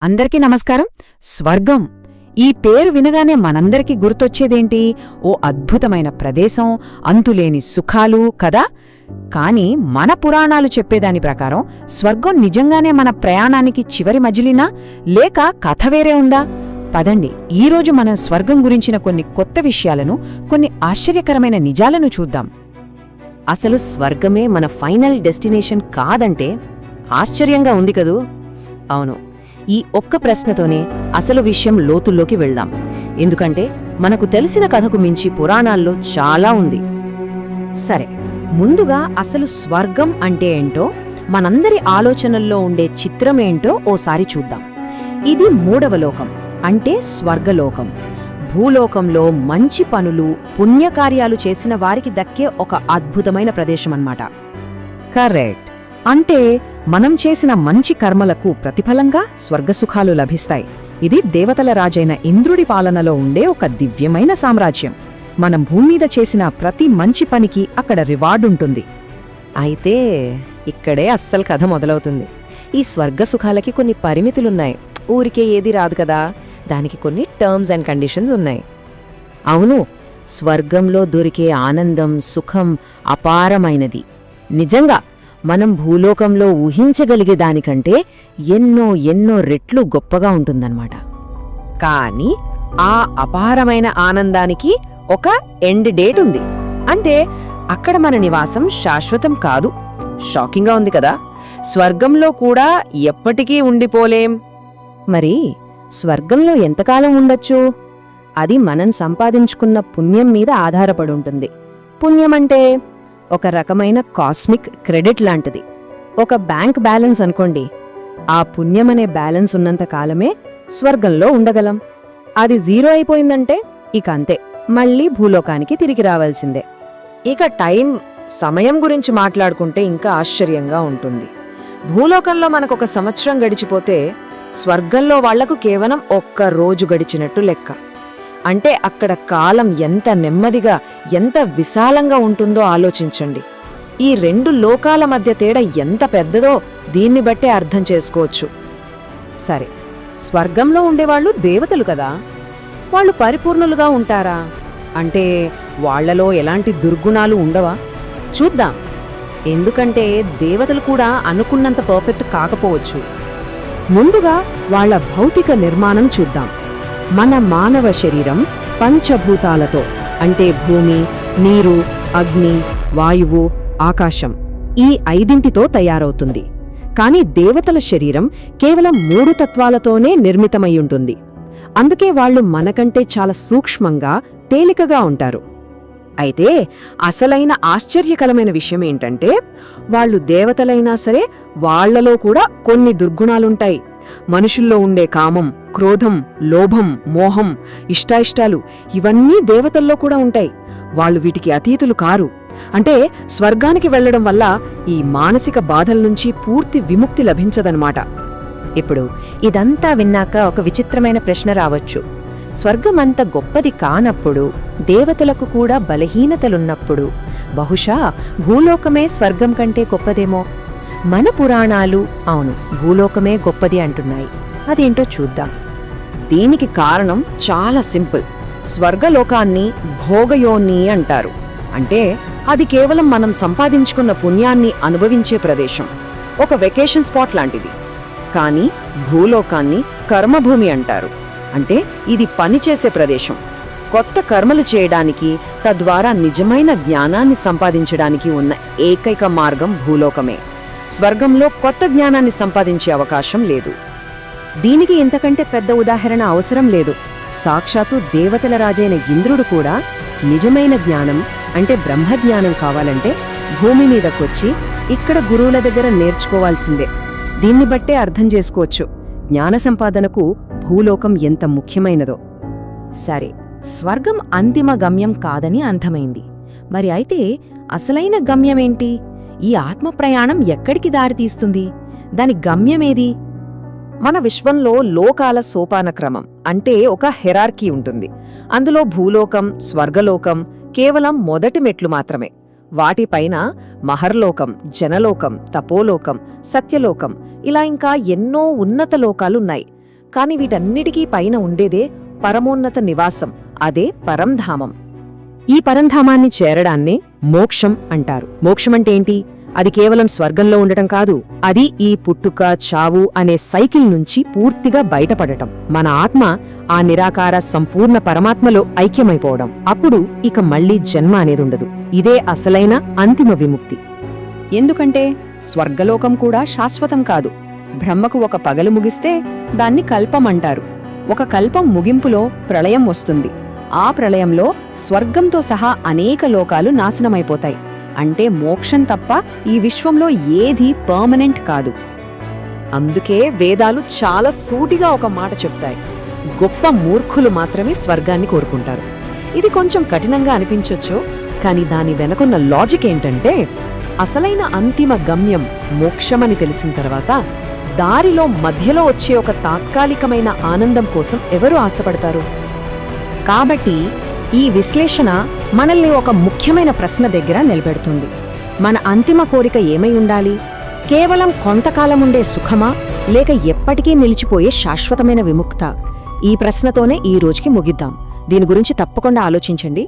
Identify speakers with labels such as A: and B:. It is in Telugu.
A: అందరికీ నమస్కారం. స్వర్గం ఈ పేరు వినగానే మనందరికీ గుర్తొచ్చేదేంటి? ఓ అద్భుతమైన ప్రదేశం, అంతులేని సుఖాలు కదా. కాని మన పురాణాలు చెప్పేదాని ప్రకారం స్వర్గం నిజంగానే మన ప్రయాణానికి చివరి మజిలీనా, లేక కథ వేరే ఉందా? పదండి, ఈరోజు మనం స్వర్గం గురించిన కొన్ని కొత్త విషయాలను, కొన్ని ఆశ్చర్యకరమైన నిజాలను చూద్దాం.
B: అసలు స్వర్గమే మన ఫైనల్ డెస్టినేషన్ కాదంటే ఆశ్చర్యంగా ఉంది కదూ. అవును, ఈ ఒక్క ప్రశ్నతోనే అసలు విషయం లోతుల్లోకి వెళ్దాం. ఎందుకంటే మనకు తెలిసిన కథకు మించి పురాణాల్లో చాలా ఉంది. సరే, ముందుగా అసలు స్వర్గం అంటే ఏంటో, మనందరి ఆలోచనల్లో ఉండే చిత్రమేంటో ఓసారి చూద్దాం. ఇది మూడవ లోకం, అంటే స్వర్గలోకం. భూలోకంలో మంచి పనులు, పుణ్యకార్యాలు చేసిన వారికి దక్కే ఒక అద్భుతమైన ప్రదేశమన్నమాట.
A: కరెక్ట్. అంటే మనం చేసిన మంచి కర్మలకు ప్రతిఫలంగా స్వర్గసుఖాలు లభిస్తాయి. ఇది దేవతల రాజైన ఇంద్రుడి పాలనలో ఉండే ఒక దివ్యమైన సామ్రాజ్యం. మనం భూమ్మీద చేసిన ప్రతి మంచి పనికి అక్కడ రివార్డుంటుంది.
B: అయితే ఇక్కడే అస్సలు కథ మొదలవుతుంది. ఈ స్వర్గసుఖాలకి కొన్ని పరిమితులున్నాయి. ఊరికే ఏది రాదు కదా, దానికి కొన్ని టర్మ్స్ అండ్ కండిషన్స్ ఉన్నాయి. అవును, స్వర్గంలో దొరికే ఆనందం, సుఖం అపారమైనది. నిజంగా మనం భూలోకంలో ఊహించగలిగే దానికంటే ఎన్నో ఎన్నో రెట్లు గొప్పగా ఉంటుందన్నమాట. కానీ ఆ అపారమైన ఆనందానికి ఒక ఎండ్ డేట్ ఉంది. అంటే అక్కడ మన నివాసం శాశ్వతం కాదు. షాకింగ్గా ఉంది కదా. స్వర్గంలో కూడా ఎప్పటికీ ఉండిపోలేం.
A: మరి స్వర్గంలో ఎంతకాలం ఉండొచ్చు? అది మనం సంపాదించుకున్న పుణ్యం మీద ఆధారపడుంటుంది. పుణ్యమంటే ఒక రకమైన కాస్మిక్ క్రెడిట్ లాంటిది. ఒక బ్యాంక్ బ్యాలెన్స్ అనుకోండి. ఆ పుణ్యమనే బ్యాలెన్స్ ఉన్నంత కాలమే స్వర్గంలో ఉండగలం. అది జీరో అయిపోయిందంటే ఇక అంతే, మళ్ళీ భూలోకానికి తిరిగి రావాల్సిందే.
B: ఇక సమయం గురించి మాట్లాడుకుంటే ఇంకా ఆశ్చర్యంగా ఉంటుంది. భూలోకంలో మనకొక సంవత్సరం గడిచిపోతే స్వర్గంలో వాళ్లకు కేవలం ఒక్క రోజు గడిచినట్టు లెక్క. అంటే అక్కడ కాలం ఎంత నెమ్మదిగా, ఎంత విశాలంగా ఉంటుందో ఆలోచించండి. ఈ రెండు లోకాల మధ్య తేడా ఎంత పెద్దదో దీన్ని బట్టే అర్థం చేసుకోవచ్చు.
A: సరే, స్వర్గంలో ఉండేవాళ్లు దేవతలు కదా, వాళ్ళు పరిపూర్ణులుగా ఉంటారా? అంటే వాళ్లలో ఎలాంటి దుర్గుణాలు ఉండవా? చూద్దాం. ఎందుకంటే దేవతలు కూడా అనుకున్నంత పర్ఫెక్ట్ కాకపోవచ్చు. ముందుగా వాళ్ల భౌతిక నిర్మాణం చూద్దాం. మన మానవ శరీరం పంచభూతాలతో, అంటే భూమి, నీరు, అగ్ని, వాయువు, ఆకాశం, ఈ 5ంటితో తయారవుతుంది. కాని దేవతల శరీరం కేవలం 3 తత్వాలతోనే నిర్మితమయ్యుంటుంది. అందుకే వాళ్లు మనకంటే చాలా సూక్ష్మంగా, తేలికగా ఉంటారు. అయితే అసలైన ఆశ్చర్యకరమైన విషయమేంటంటే, వాళ్లు దేవతలైనా సరే వాళ్లలో కూడా కొన్ని దుర్గుణాలుంటాయి. మనుషుల్లో ఉండే కామం, క్రోధం, లోభం, మోహం, ఇష్టాయిష్టాలు ఇవన్నీ దేవతల్లో కూడా ఉంటాయి. వాళ్ళు వీటికి అతీతులు కారు. అంటే స్వర్గానికి వెళ్లడం వల్ల ఈ మానసిక బాధల నుంచి పూర్తి విముక్తి లభించదన్నమాట.
B: ఇప్పుడు ఇదంతా విన్నాక ఒక విచిత్రమైన ప్రశ్న రావచ్చు. స్వర్గమంత గొప్పది కానప్పుడు, దేవతలకు కూడా బలహీనతలున్నప్పుడు, బహుశా భూలోకమే స్వర్గం కంటే గొప్పదేమో? మన పురాణాలు అవును, భూలోకమే గొప్పది అంటున్నాయి. అదేంటో చూద్దాం.
A: దీనికి కారణం చాలా సింపుల్. స్వర్గలోకాన్ని భోగయోని అంటారు. అంటే అది కేవలం మనం సంపాదించుకున్న పుణ్యాన్ని అనుభవించే ప్రదేశం, ఒక వెకేషన్ స్పాట్ లాంటిది. కానీ భూలోకాన్ని కర్మభూమి అంటారు. అంటే ఇది పనిచేసే ప్రదేశం. కొత్త కర్మలు చేయడానికి, తద్వారా నిజమైన జ్ఞానాన్ని సంపాదించడానికి ఉన్న ఏకైక మార్గం భూలోకమే. స్వర్గంలో కొత్త జ్ఞానాన్ని సంపాదించే అవకాశం లేదు. దీనికి ఇంతకంటే పెద్ద ఉదాహరణ అవసరం లేదు. సాక్షాత్తు దేవతల రాజైన ఇంద్రుడు కూడా నిజమైన జ్ఞానం, అంటే బ్రహ్మజ్ఞానం కావాలంటే భూమి మీదకొచ్చి ఇక్కడ గురువుల దగ్గర నేర్చుకోవాల్సిందే. దీన్ని బట్టే అర్థం చేసుకోవచ్చు జ్ఞాన సంపాదనకు భూలోకం ఎంత ముఖ్యమైనదో.
B: సరే, స్వర్గం అంతిమ గమ్యం కాదని అర్థమైంది. మరి అయితే అసలైన గమ్యమేంటి? ఈ ఆత్మ ప్రయాణం ఎక్కడికి దారితీస్తుంది? దాని గమ్యమేది?
A: మన విశ్వంలో లోకాల సోపానక్రమం, అంటే ఒక హెరార్కీ ఉంటుంది. అందులో భూలోకం, స్వర్గలోకం కేవలం మొదటి మెట్లు మాత్రమే. వాటిపైన మహర్లోకం, జనలోకం, తపోలోకం, సత్యలోకం, ఇలా ఇంకా ఎన్నో ఉన్నత లోకాలున్నాయి. కాని వీటన్నిటికీ పైన ఉండేదే పరమోన్నత నివాసం, అదే పరంధామం.
B: ఈ పరంధామాన్ని చేరడాన్నే మోక్షం అంటారు. మోక్షమంటే ఏంటి? అది కేవలం స్వర్గంలో ఉండటం కాదు, అది ఈ పుట్టుక చావు అనే సైకిల్ నుంచి పూర్తిగా బయటపడటం. మన ఆత్మ ఆ నిరాకార సంపూర్ణ పరమాత్మలో ఐక్యమైపోవడం. అప్పుడు ఇక మళ్లీ జన్మ అనేదుండదు. ఇదే అసలైన అంతిమ విముక్తి.
A: ఎందుకంటే స్వర్గలోకం కూడా శాశ్వతం కాదు. బ్రహ్మకు ఒక పగలు ముగిస్తే దాన్ని కల్పం అంటారు. ఒక కల్పం ముగింపులో ప్రళయం వస్తుంది. ఆ ప్రళయంలో స్వర్గంతో సహా అనేక లోకాలు నాశనమైపోతాయి. అంటే మోక్షం తప్ప ఈ విశ్వంలో ఏదీ పర్మనెంట్ కాదు. అందుకే వేదాలు చాలా సూటిగా ఒక మాట చెప్తాయి: గొప్ప మూర్ఖులు మాత్రమే స్వర్గాన్ని కోరుకుంటారు. ఇది కొంచెం కఠినంగా అనిపించొచ్చు, కానీ దాని వెనకున్న లాజిక్ ఏంటంటే, అసలైన అంతిమ గమ్యం మోక్షమని తెలిసిన తర్వాత దారిలో మధ్యలో వచ్చే ఒక తాత్కాలికమైన ఆనందం కోసం ఎవరు ఆశపడతారు? కాబట్టి ఈ విశ్లేషణ మనల్ని ఒక ముఖ్యమైన ప్రశ్న దగ్గర నిలబెడుతుంది. మన అంతిమ కోరిక ఏమై ఉండాలి? కేవలం కొంతకాలముండే సుఖమా, లేక ఎప్పటికీ నిలిచిపోయే శాశ్వతమైన విముక్త? ఈ ప్రశ్నతోనే ఈ రోజుకి ముగిద్దాం. దీని గురించి తప్పకుండా ఆలోచించండి.